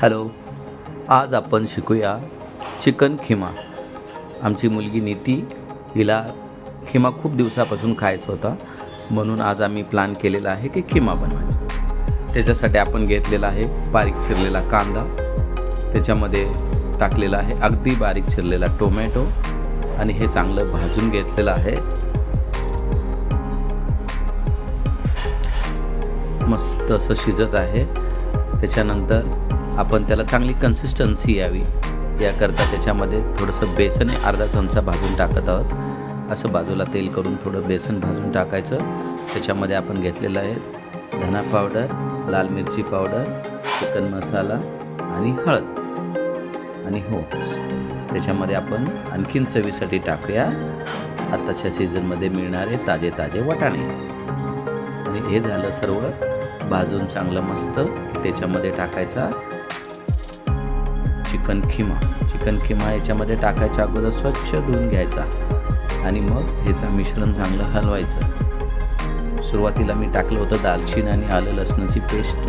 Hello, आज आपण शिकूया चिकन खिमा. आमची मुलगी नीती, हिला खिमा खूप दिवसापासून खायचा होता, म्हणून आज आम्ही प्लॅन केलेला आहे की खिमा बनवायचा. त्याच्यासाठी आपण घेतलेला आहे बारीक चिरलेला कांदा, त्याच्यामध्ये टाकलेला आहे अगदी बारीक चिरलेला टोमॅटो आणि हे चांगलं भाजून घेतलेलं आहे. मस्त असं शिजत आहे. त्याच्यानंतर आपण त्याला चांगली कन्सिस्टन्सी यावी याकरता त्याच्यामध्ये थोडंसं बेसन अर्धा चमचा भाजून टाकत आहोत. असं बाजूला तेल करून थोडं बेसन भाजून टाकायचं. त्याच्यामध्ये आपण घेतलेलं आहे धना पावडर, लाल मिरची पावडर, चिकन मसाला आणि हळद आणि त्याच्यामध्ये आपण आणखीन चवीसाठी टाकूया आताच्या सीझनमध्ये मिळणारे ताजे ताजे वाटाणे. आणि हे झालं सर्व भाजून चांगलं मस्त. त्याच्यामध्ये टाकायचा चिकन खिमा याच्यामध्ये टाकायच्या अगोदर स्वच्छ धुवून घ्यायचा आणि मग ह्याचं मिश्रण चांगलं हलवायचं. सुरुवातीला मी टाकलं होतं दालचिनी आणि आलं लसणाची पेस्ट.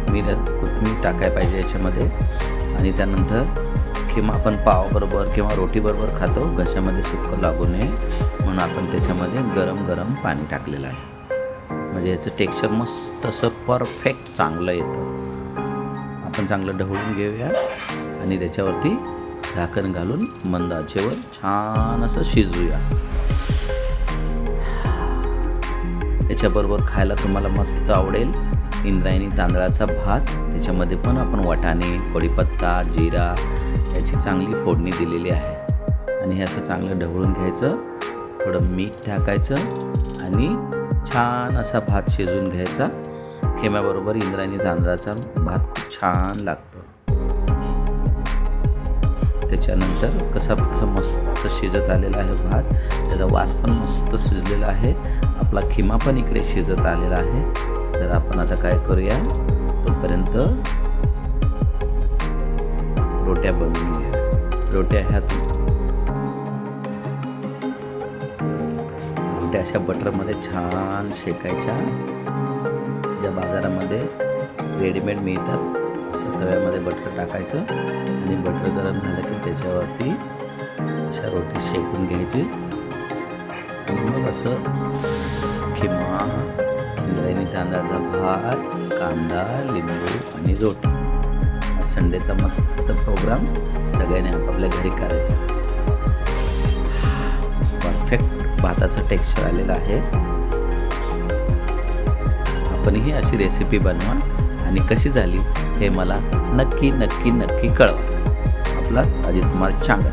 कोथिंबीर टाकायला पाहिजे याच्यामध्ये. आणि त्यानंतर खिमा आपण पावाबरोबर किंवा रोटीबरोबर खातो, घशामध्ये सुक्क लागू नये म्हणून आपण त्याच्यामध्ये गरम गरम पाणी टाकलेलं आहे. म्हणजे याचं टेक्स्चर मस्त असं परफेक्ट चांगलं येतं. आपण चांगलं ढवळून घेऊया आणि त्याच्यावरती झाकण घालून मंद आचेवर छान असं शिजवूया. याच्याबरोबर खायला तुम्हाला मस्त आवडेल इंद्रायणी तांदळाचा भात. त्याच्यामध्ये पण आपण वाटाणे, कढीपत्ता, जिरा याची चांगली फोडणी दिलेली आहे. आणि हे असं चांगलं ढवळून घ्यायचं, थोडं मीठ टाकायचं आणि छान असा भात शिजवून घ्यायचा. खिम्याबरोबर इंद्रायणी तांदळाचा भात खूप छान लागतो. त्याच्यानंतर कसा मस्त शिजत आलेला आहे भात, त्याचा वास पण मस्त शिजलेला आहे. आपला खिमा पण इकडे शिजत आलेला आहे. तर आपण आता काय करूया, तोपर्यंत रोट्या बनवून घ्या. रोट्या अशा बटरमध्ये छान शेकायच्या. ज्या बाजारामध्ये रेडीमेड मिळतात असं तव्यामध्ये बटर टाकायचं आणि बटर गरम झालं की त्याच्यावरती अशा रोटी शेकून घ्यायची. आणि मग असं खिमा, इंद्रायणी तांदळाचा भात, कांदा, लिंबू आणि रोटी. संडेचा मस्त प्रोग्राम सगळ्यांनी आपापल्या घरी करायचा. परफेक्ट भाताचं टेक्स्चर आलेलं आहे. आपणही अशी रेसिपी बनवा आणि कशी झाली हे मला नक्की कळवा. आपला अजित कुमार चांगल.